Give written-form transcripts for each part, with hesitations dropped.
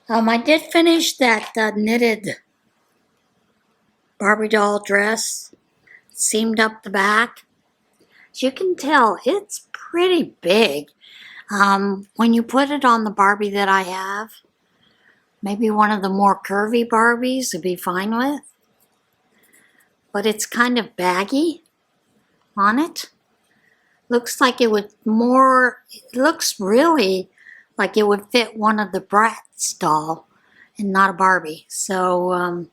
I did finish that knitted Barbie doll dress, seamed up the back. As you can tell, it's pretty big. When you put it on the Barbie that I have, maybe one of the more curvy Barbies would be fine with. But it's kind of baggy on it. Looks like it would it looks really like it would fit one of the Bratz doll and not a Barbie. So,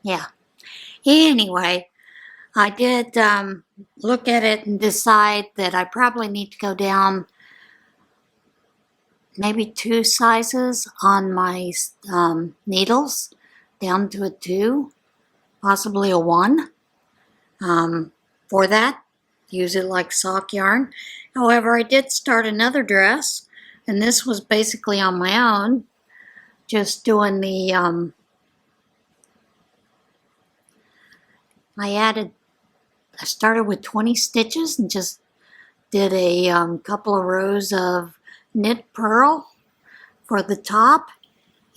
yeah. Anyway, I did look at it and decide that I probably need to go down maybe 2 sizes on my needles, down to a 2, possibly a 1. For that, use it like sock yarn. However, I did start another dress, and this was basically on my own, just doing the, I started with 20 stitches and just did a couple of rows of knit purl for the top,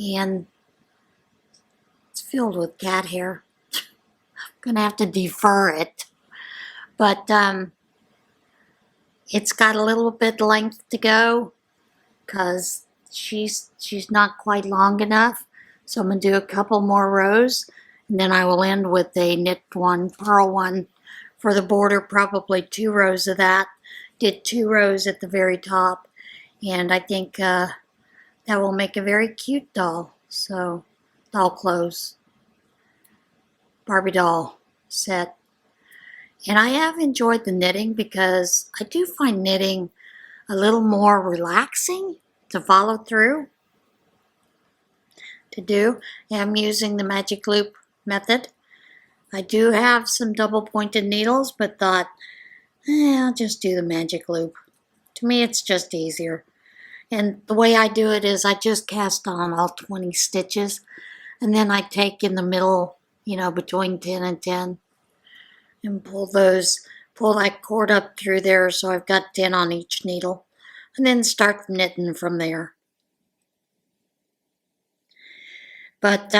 and it's filled with cat hair. I'm gonna have to defer it, but it's got a little bit length to go because she's not quite long enough. So I'm gonna do a couple more rows, and then I will end with a knit one, purl one for the border, probably 2 rows of that. Did 2 rows at the very top, and I think that will make a very cute doll. So, doll clothes, Barbie doll set. And I have enjoyed the knitting because I do find knitting a little more relaxing to follow through, to do. I'm using the magic loop method. I do have some double pointed needles, but thought, I'll just do the magic loop. To me, it's just easier. And the way I do it is I just cast on all 20 stitches, and then I take in the middle, between 10 and 10, and pull that cord up through there so I've got 10 on each needle, and then start knitting from there. But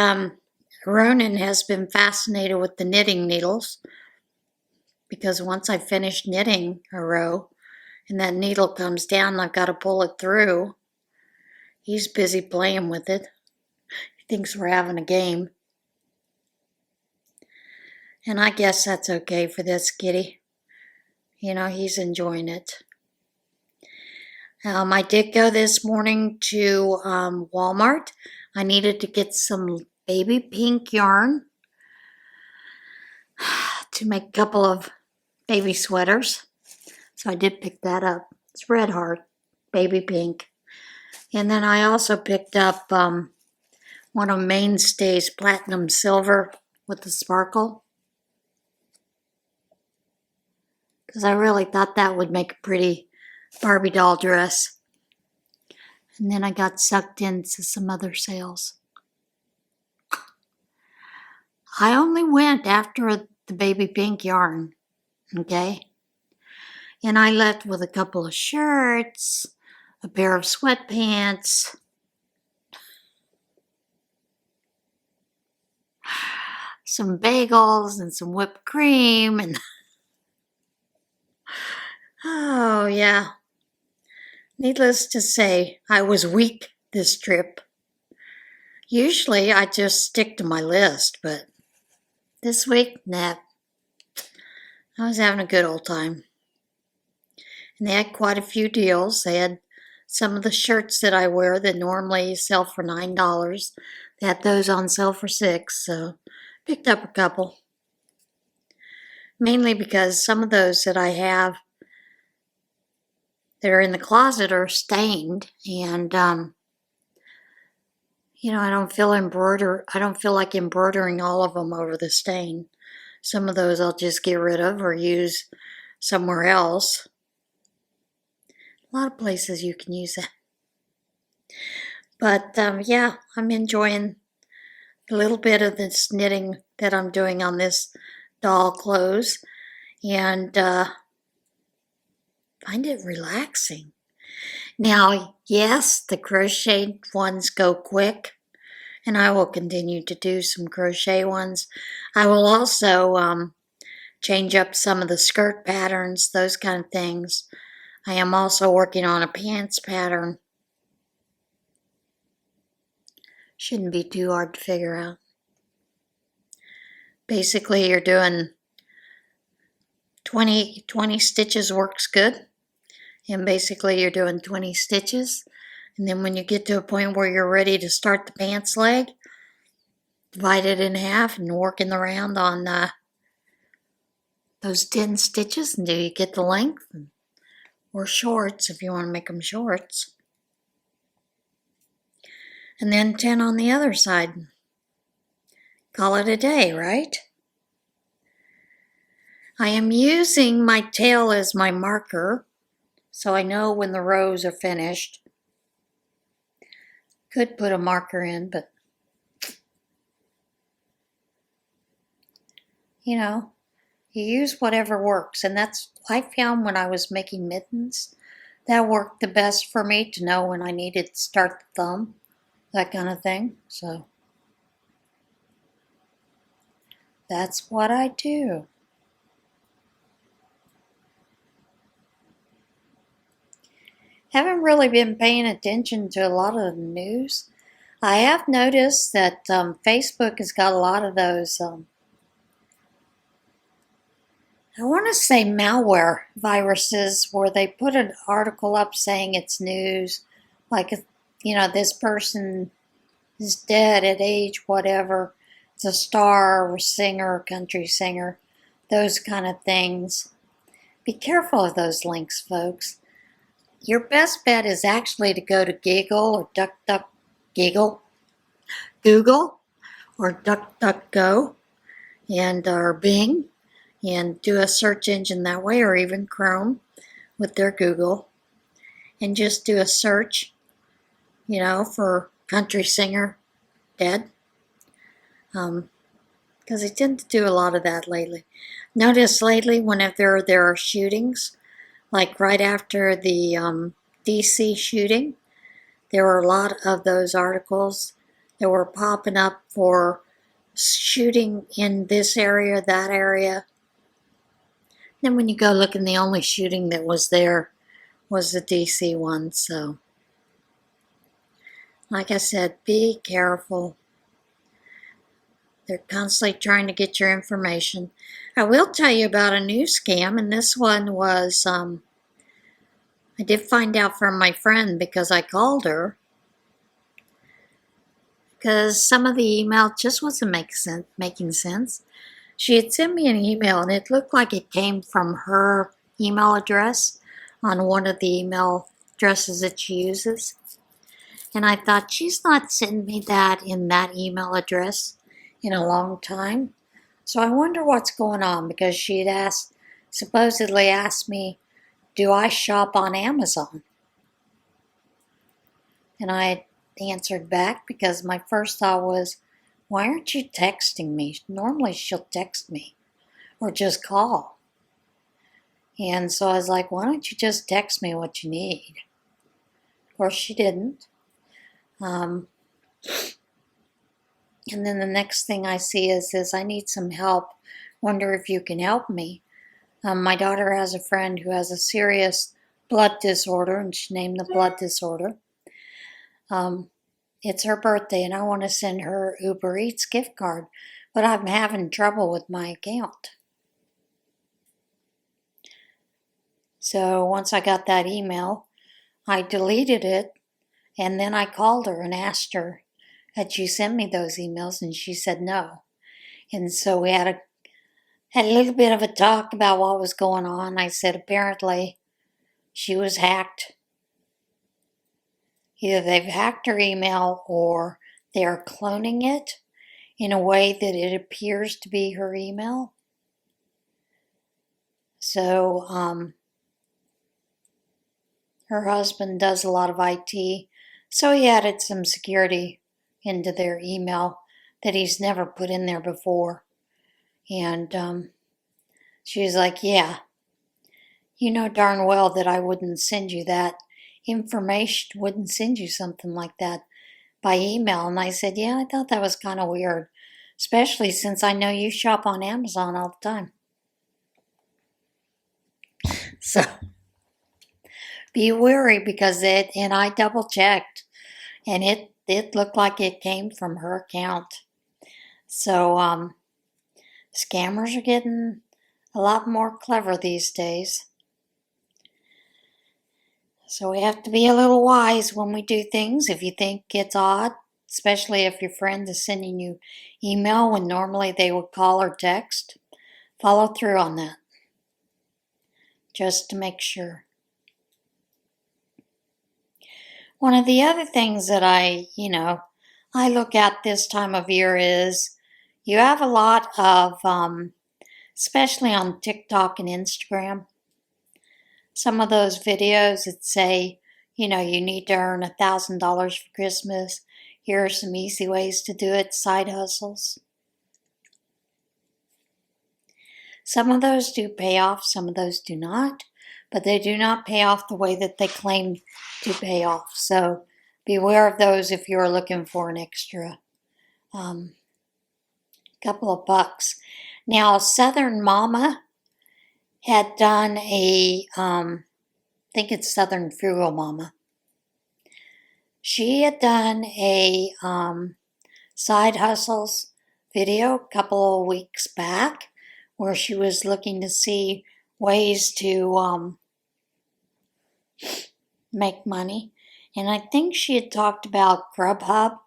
Ronan has been fascinated with the knitting needles, because once I finish knitting a row and that needle comes down, I've got to pull it through. He's busy playing with it. He thinks we're having a game. And I guess that's okay for this kitty. He's enjoying it. I did go this morning to Walmart. I needed to get some baby pink yarn to make a couple of baby sweaters. So I did pick that up. It's Red Heart, baby pink. And then I also picked up one of Mainstay's platinum silver with the sparkle, because I really thought that would make a pretty Barbie doll dress. And then I got sucked into some other sales. I only went after the baby pink yarn, okay? And I left with a couple of shirts, a pair of sweatpants, some bagels, and some whipped cream, and oh yeah. Needless to say, I was weak this trip. Usually I just stick to my list, but this week, nah. I was having a good old time. And they had quite a few deals. They had some of the shirts that I wear that normally sell for $9. They had those on sale for $6, so picked up a couple. Mainly because some of those that I have that are in the closet are stained, and I don't feel like embroidering all of them over the stain. Some of those I'll just get rid of or use somewhere else. A lot of places you can use that. But yeah, I'm enjoying a little bit of this knitting that I'm doing on this doll clothes, and find it relaxing. Now, yes, the crochet ones go quick, and I will continue to do some crochet ones. I will also change up some of the skirt patterns, those kind of things. I am also working on a pants pattern. Shouldn't be too hard to figure out. Basically, you're doing 20 stitches works good. And basically, you're doing 20 stitches. And then when you get to a point where you're ready to start the pants leg, divide it in half and work in the round on those 10 stitches until you get the length. Or shorts if you want to make them shorts. And then 10 on the other side. Call it a day, right? I am using my tail as my marker, so I know when the rows are finished. Could put a marker in, but you know, you use whatever works. And that's, I found when I was making mittens, that worked the best for me to know when I needed to start the thumb, that kind of thing. So that's what I do. Haven't really been paying attention to a lot of the news. I have noticed that Facebook has got a lot of those, I want to say malware viruses, where they put an article up saying it's news, like, this person is dead at age whatever, it's a star or singer, country singer, those kind of things. Be careful of those links, folks. Your best bet is actually to go to Giggle or Google or DuckDuckGo or Bing and do a search engine that way, or even Chrome with their Google, and just do a search, for country singer dead. Because they tend to do a lot of that lately. Notice lately whenever there are shootings, like right after the DC shooting, there were a lot of those articles that were popping up for shooting in this area, that area. Then when you go looking, the only shooting that was there was the DC one. So, like I said, be careful. They're constantly trying to get your information. I will tell you about a new scam, and this one was, I did find out from my friend because I called her, because some of the email just wasn't making sense. She had sent me an email, and it looked like it came from her email address on one of the email addresses that she uses. And I thought, she's not sending me that in that email address in a long time. So I wonder what's going on, because she had supposedly asked me, do I shop on Amazon? And I answered back, because my first thought was, why aren't you texting me? Normally she'll text me or just call. And so I was like, why don't you just text me what you need? Of course she didn't. And then the next thing I see is I need some help. Wonder if you can help me. My daughter has a friend who has a serious blood disorder, and she named the blood disorder. It's her birthday, and I want to send her Uber Eats gift card, but I'm having trouble with my account. So once I got that email, I deleted it, and then I called her and asked her, had she sent me those emails, and she said no. And so we had a little bit of a talk about what was going on. I said apparently she was hacked. Either they've hacked her email or they are cloning it in a way that it appears to be her email. So her husband does a lot of IT, so he added some security into their email that he's never put in there before. And she was like, yeah, you know darn well that I wouldn't send you that information, wouldn't send you something like that by email. And I said, yeah, I thought that was kind of weird, especially since I know you shop on Amazon all the time. So be wary because and I double checked, and it looked like it came from her account. So scammers are getting a lot more clever these days. So we have to be a little wise when we do things. If you think it's odd, especially if your friend is sending you email when normally they would call or text, follow through on that, just to make sure. One of the other things that I look at this time of year is you have a lot of, especially on TikTok and Instagram, some of those videos that say, you need to earn $1,000 for Christmas. Here are some easy ways to do it, side hustles. Some of those do pay off, some of those do not, but they do not pay off the way that they claim to pay off. So beware of those if you're looking for an extra couple of bucks. Now, Southern Mama had done I think it's Southern Frugal Mama. She had done a side hustles video a couple of weeks back where she was looking to see ways to make money. And I think she had talked about Grubhub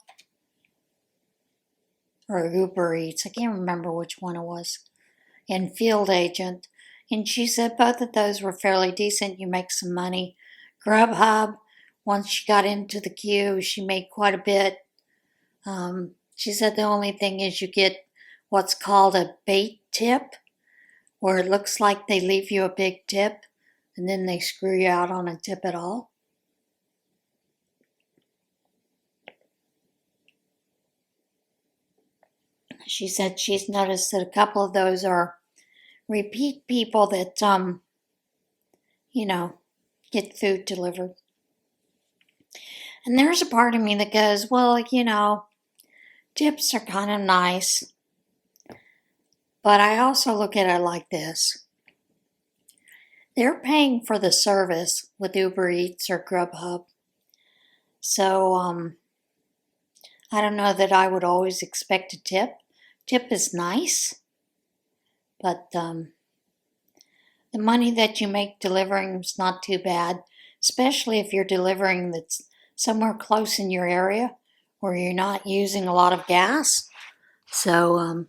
or Uber Eats. I can't remember which one it was. And Field Agent. And she said both of those were fairly decent. You make some money. Grubhub, once she got into the queue, she made quite a bit. She said the only thing is you get what's called a bait tip, where it looks like they leave you a big tip, and then they screw you out on a tip at all. She said she's noticed that a couple of those are repeat people that, get food delivered. And there's a part of me that goes, well, tips are kind of nice. But I also look at it like this. They're paying for the service with Uber Eats or Grubhub. So, I don't know that I would always expect a tip. Tip is nice. But the money that you make delivering is not too bad, especially if you're delivering that's somewhere close in your area where you're not using a lot of gas. So,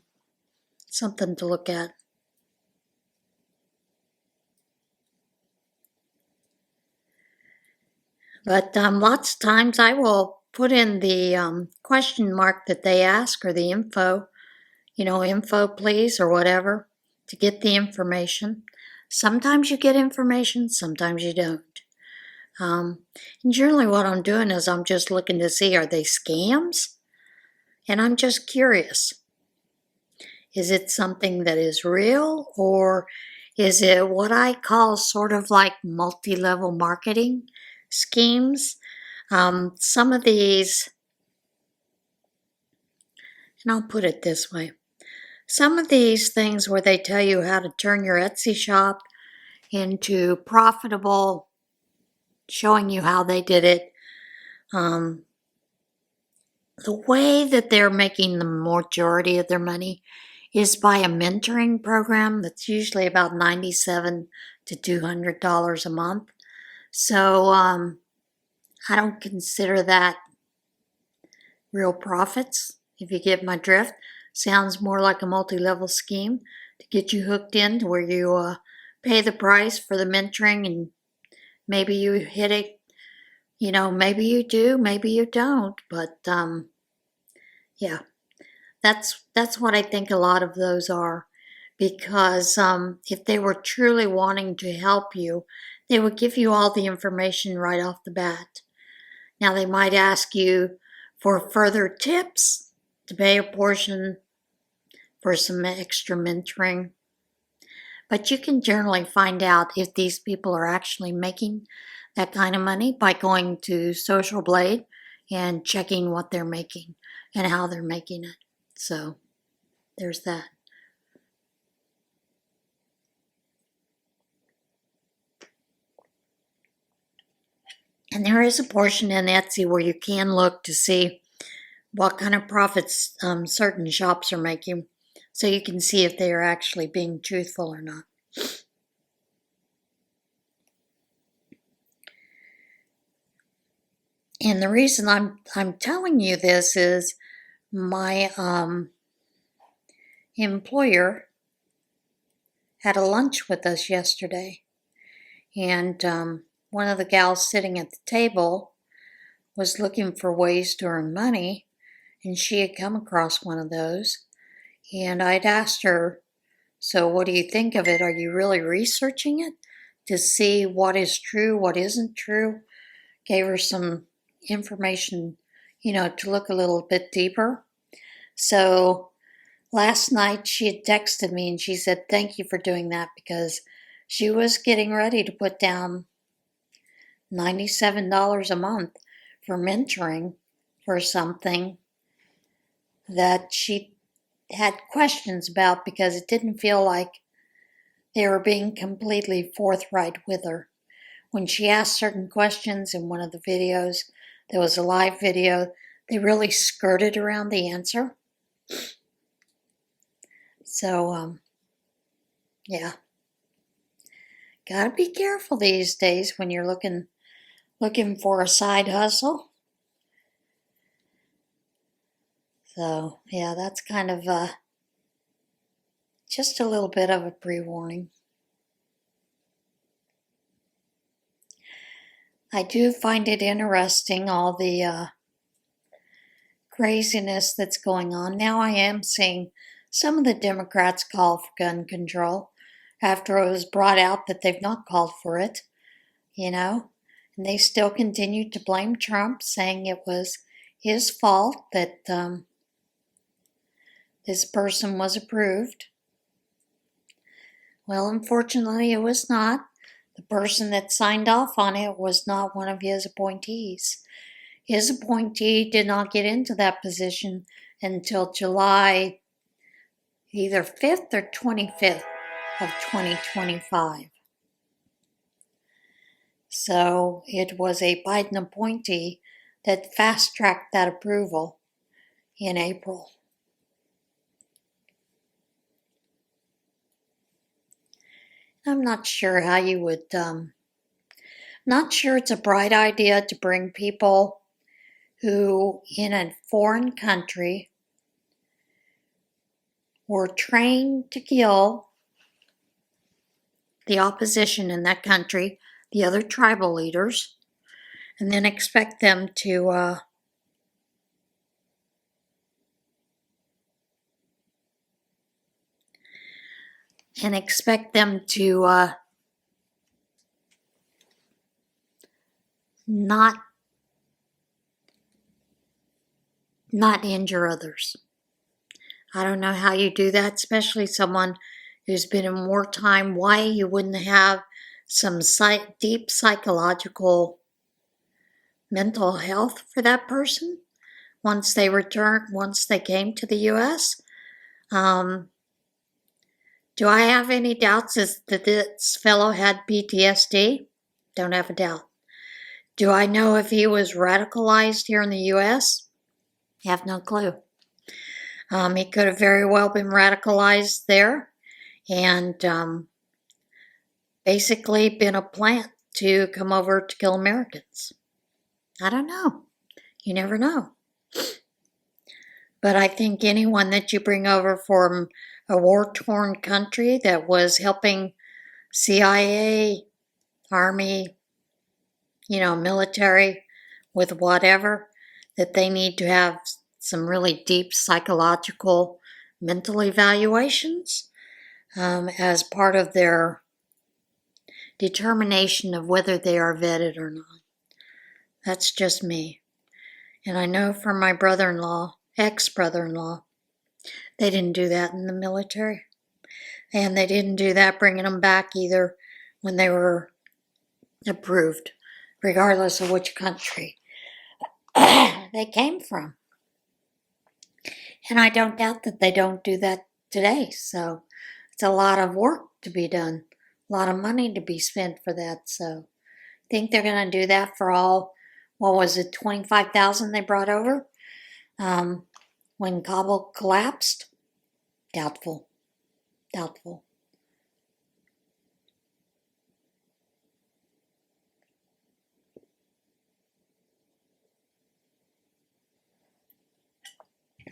something to look at. But lots of times I will put in the question mark that they ask or the info, info please or whatever, to get the information. Sometimes you get information, sometimes you don't. And generally what I'm doing is I'm just looking to see, are they scams? And I'm just curious. Is it something that is real, or is it what I call sort of like multi-level marketing schemes? Some of these, and I'll put it this way, some of these things where they tell you how to turn your Etsy shop into profitable, showing you how they did it, the way that they're making the majority of their money is by a mentoring program that's usually about $97 to $200 a month. So I don't consider that real profits, if you get my drift. Sounds more like a multi-level scheme to get you hooked in to where you pay the price for the mentoring, and maybe you hit it, maybe you do, maybe you don't, but yeah, that's what I think a lot of those are, because if they were truly wanting to help you, they would give you all the information right off the bat. Now they might ask you for further tips to pay a portion for some extra mentoring. But you can generally find out if these people are actually making that kind of money by going to Social Blade and checking what they're making and how they're making it. So there's that. And there is a portion in Etsy where you can look to see what kind of profits certain shops are making, so you can see if they are actually being truthful or not. And the reason I'm telling you this is my employer had a lunch with us yesterday, and one of the gals sitting at the table was looking for ways to earn money, and she had come across one of those. And I'd asked her, so what do you think of it? Are you really researching it to see what is true, what isn't true? Gave her some information, to look a little bit deeper. So last night she had texted me and she said, thank you for doing that, because she was getting ready to put down $97 a month for mentoring for something that she had questions about, because it didn't feel like they were being completely forthright with her. When she asked certain questions in one of the videos, there was a live video, they really skirted around the answer. So, yeah. Gotta be careful these days when you're looking for a side hustle. So, yeah, that's kind of just a little bit of a pre-warning. I do find it interesting, all the craziness that's going on. Now I am seeing some of the Democrats call for gun control after it was brought out that they've not called for it, and they still continue to blame Trump, saying it was his fault that this person was approved. Well, unfortunately, it was not. The person that signed off on it was not one of his appointees. His appointee did not get into that position until July either 5th or 25th of 2025. So it was a Biden appointee that fast-tracked that approval in April. I'm not sure how you would, not sure it's a bright idea to bring people who in a foreign country were trained to kill the opposition in that country, the other tribal leaders, and then expect them to not injure others. I don't know how you do that, especially someone who's been in wartime. Why you wouldn't have some deep psychological mental health for that person once they came to the U.S. Do I have any doubts that this fellow had PTSD? Don't have a doubt. Do I know if he was radicalized here in the U.S.? Have no clue. He could have very well been radicalized there and basically been a plant to come over to kill Americans. I don't know. You never know. But I think anyone that you bring over from a war-torn country that was helping CIA, Army, military with whatever, that they need to have some really deep psychological mental evaluations as part of their determination of whether they are vetted or not. That's just me. And I know from my brother-in-law, ex-brother-in-law, they didn't do that in the military. And they didn't do that bringing them back either when they were approved. regardless of which country they came from. And I don't doubt that they don't do that today. So it's a lot of work to be done, a lot of money to be spent for that. So I think they're going to do that for all, what was it, 25,000 they brought over when Kabul collapsed? Doubtful. Doubtful.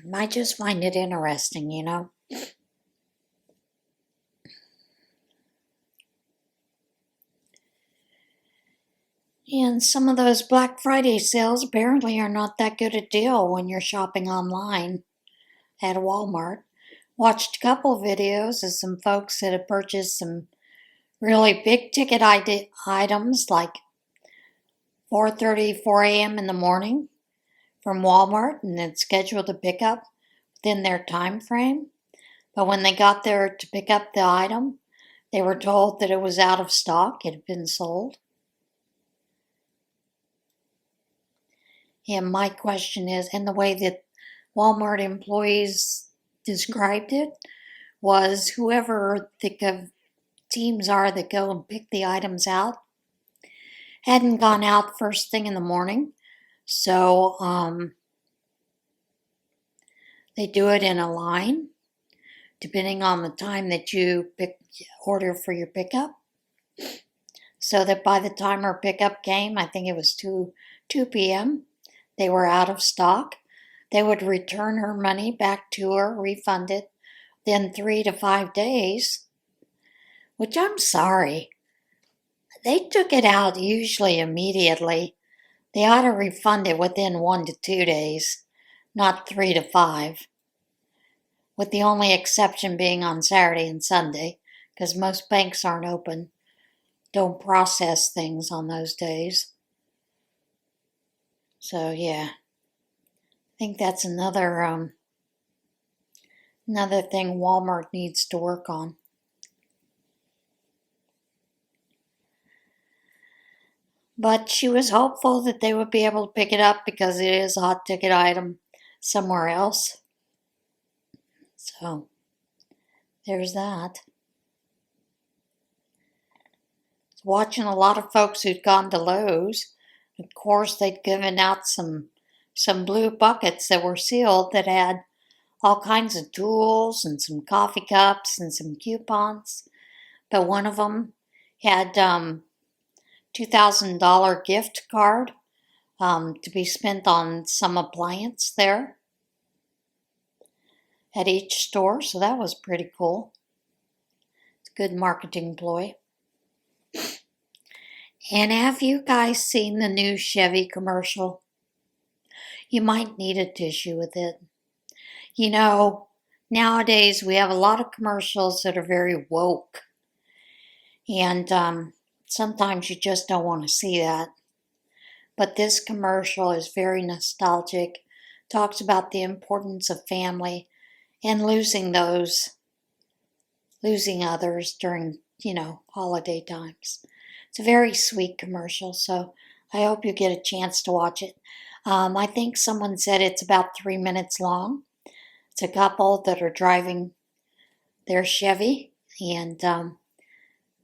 Might just find it interesting, you know. And some of those Black Friday sales apparently are not that good a deal when you're shopping online at Walmart. Watched a couple of videos of some folks that have purchased some really big ticket items like 4:30, 4 a.m. in the morning from Walmart and then scheduled to pick up within their time frame. But when they got there to pick up the item, they were told that it was out of stock, it had been sold. And my question is, and the way that Walmart employees described it was whoever the teams are that go and pick the items out hadn't gone out first thing in the morning. So they do it in a line, depending on the time that you order for your pickup. So that by the time her pickup came, I think it was 2 p.m., they were out of stock. They would return her money back to her, refund it, then 3 to 5 days, which I'm sorry. They took it out usually immediately. They ought to refund it within 1 to 2 days, not 3 to 5, with the only exception being on Saturday and Sunday, because most banks aren't open, don't process things on those days. So yeah, I think that's another thing Walmart needs to work on. But she was hopeful that they would be able to pick it up because it is a hot ticket item somewhere else. So there's that. Watching a lot of folks who'd gone to Lowe's. Of course, they'd given out some blue buckets that were sealed that had all kinds of tools and some coffee cups and some coupons. But one of them had $2,000 gift card to be spent on some appliance there at each store. So that was pretty cool. It's a good marketing ploy. And have you guys seen the new Chevy commercial? You might need a tissue with it. You know, nowadays we have a lot of commercials that are very woke. And sometimes you just don't want to see that. But this commercial is very nostalgic. Talks about the importance of family and losing others during, holiday times. It's a very sweet commercial, so I hope you get a chance to watch it. I think someone said it's about 3 minutes long. It's a couple that are driving their Chevy, and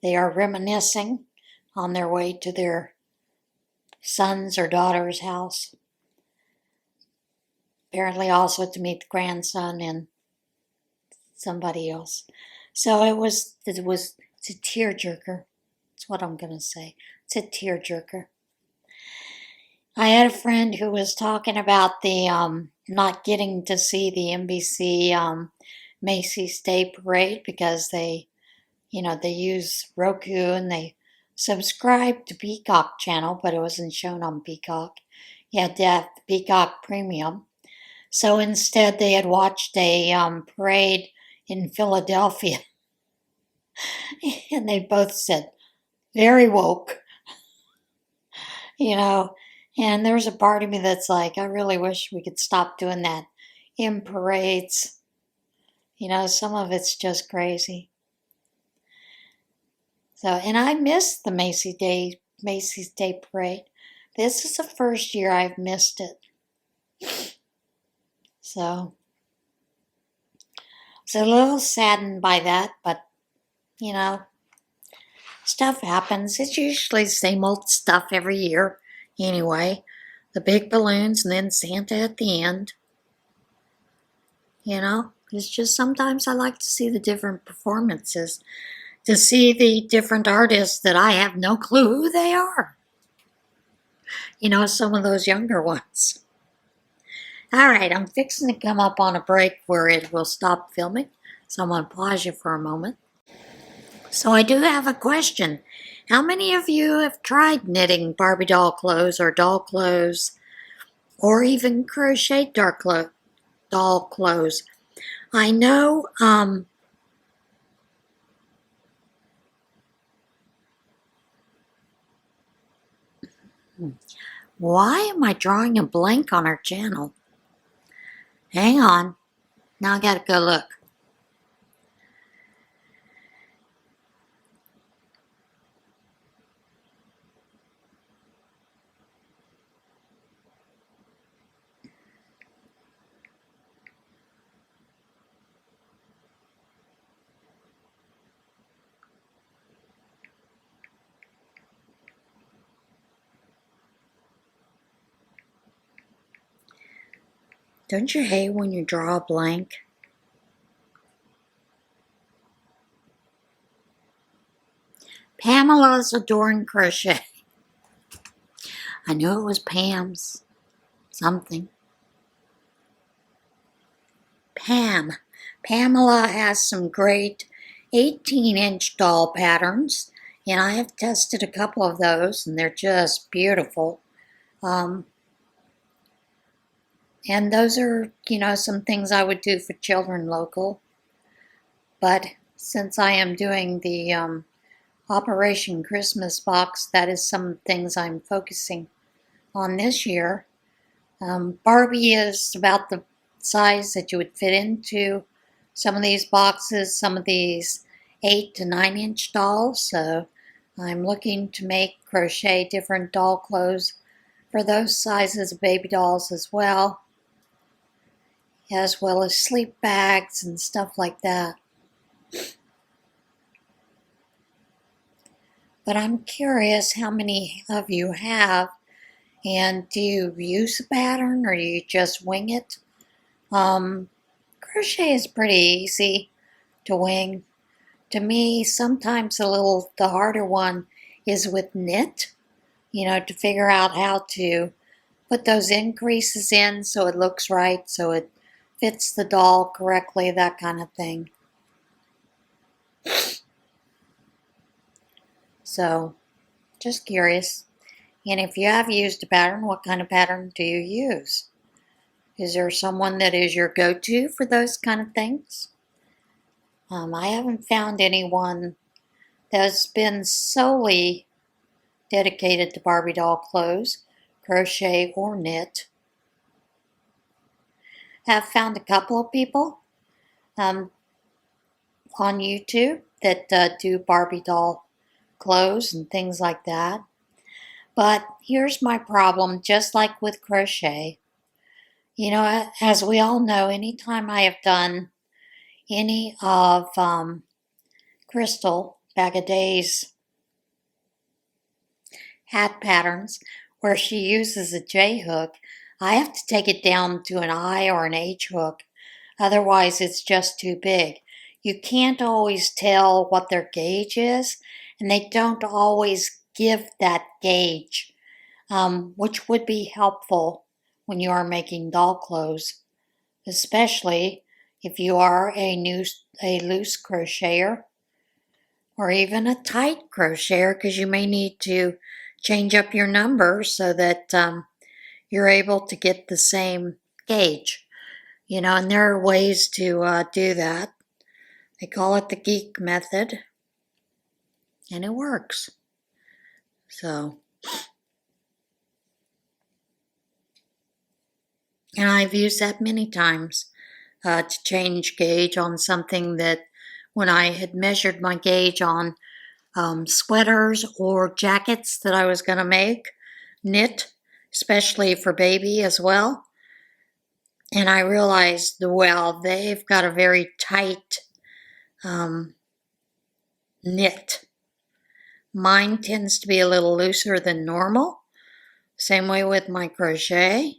they are reminiscing on their way to their son's or daughter's house. Apparently also to meet the grandson and somebody else. So it's a tearjerker. That's what I'm going to say. It's a tearjerker. I had a friend who was talking about the not getting to see the NBC Macy's Day Parade because they use Roku and they subscribe to Peacock channel, but it wasn't shown on Peacock. You had to have the Peacock Premium. So instead they had watched a parade in Philadelphia. And they both said, very woke. And there's a part of me that's like, I really wish we could stop doing that in parades. Some of it's just crazy. So, and I missed the Macy's Day Parade. This is the first year I've missed it. So, I was a little saddened by that, but, you know, stuff happens. It's usually the same old stuff every year. Anyway, the big balloons and then Santa at the end. You know, it's just sometimes I like to see the different performances, to see the different artists that I have no clue who they are. You know, some of those younger ones. All right, I'm fixing to come up on a break where it will stop filming, so I'm going to pause you for a moment. So I do have a question. How many of you have tried knitting Barbie doll clothes or even crochet doll clothes? I know, why am I drawing a blank on our channel? Hang on. Now I gotta go look. Don't you hate when you draw a blank? Pamela's Adoring Crochet. I knew it was Pam's something. Pamela has some great 18-inch doll patterns, and I have tested a couple of those, and they're just beautiful. And those are, you know, some things I would do for children local. But since I am doing the Operation Christmas box, that is some things I'm focusing on this year. Barbie is about the size that you would fit into some of these boxes, some of these 8 to 9 inch dolls. So I'm looking to crochet different doll clothes for those sizes of baby dolls as well as sleep bags and stuff like that. But I'm curious how many of you have, and do you use a pattern or do you just wing it? Crochet is pretty easy to wing. To me, sometimes the harder one is with knit, you know, to figure out how to put those increases in so it looks right, so it fits the doll correctly, that kind of thing. So, just curious. And if you have used a pattern, what kind of pattern do you use? Is there someone that is your go-to for those kind of things? I haven't found anyone that's been solely dedicated to Barbie doll clothes, crochet or knit. Have found a couple of people on YouTube that do Barbie doll clothes and things like that. But here's my problem, just like with crochet. You know, as we all know, anytime I have done any of Crystal Bag of Days hat patterns where she uses a J hook, I have to take it down to an I or an H hook. Otherwise, it's just too big. You can't always tell what their gauge is, and they don't always give that gauge, which would be helpful when you are making doll clothes, especially if you are a loose crocheter or even a tight crocheter, because you may need to change up your number so that you're able to get the same gauge. You know, and there are ways to do that. They call it the geek method, and it works. So, and I've used that many times to change gauge on something that when I had measured my gauge on sweaters or jackets that I was going to make, knit, especially for baby as well. And I realized, well, they've got a very tight knit. Mine tends to be a little looser than normal. Same way with my crochet.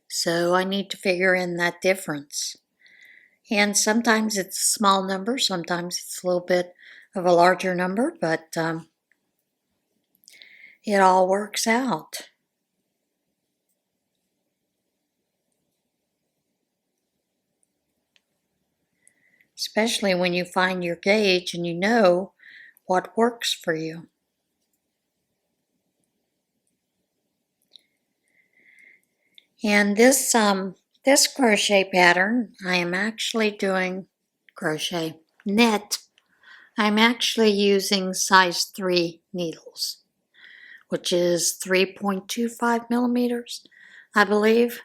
So I need to figure in that difference. And sometimes it's a small number, sometimes it's a little bit of a larger number, but it all works out. Especially when you find your gauge and you know what works for you. And this crochet pattern, I am actually doing crochet knit. I'm actually using size 3 needles, which is 3.25 millimeters, I believe.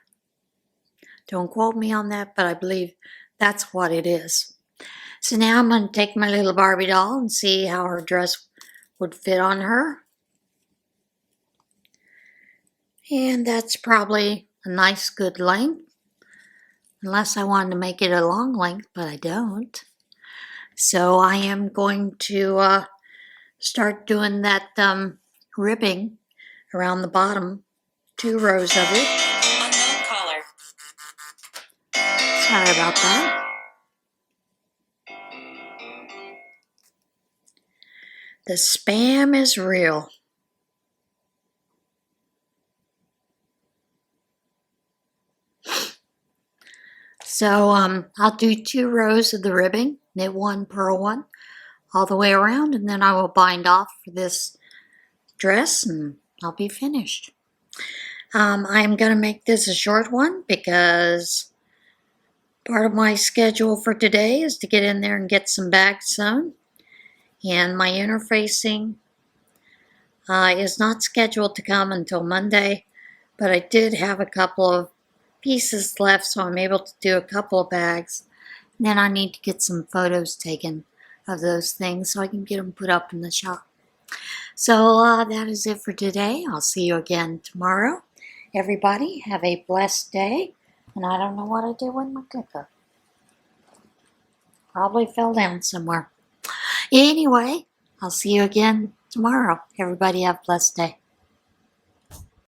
Don't quote me on that, but I believe that's what it is. So now I'm going to take my little Barbie doll and see how her dress would fit on her. And that's probably a nice good length, unless I wanted to make it a long length, but I don't. So I am going to start doing that ribbing around the bottom, 2 rows of it. Unknown caller. Sorry about that. The spam is real. So I'll do 2 rows of the ribbing, knit 1, purl 1, all the way around, and then I will bind off for this dress and I'll be finished. I'm going to make this a short one because part of my schedule for today is to get in there and get some bags sewn. And my interfacing is not scheduled to come until Monday, but I did have a couple of pieces left, so I'm able to do a couple of bags. And then I need to get some photos taken of those things so I can get them put up in the shop. So that is it for today. I'll see you again tomorrow. Everybody, have a blessed day. And I don't know what I did with my clicker. Probably fell down somewhere. Anyway, I'll see you again tomorrow. Everybody have a blessed day.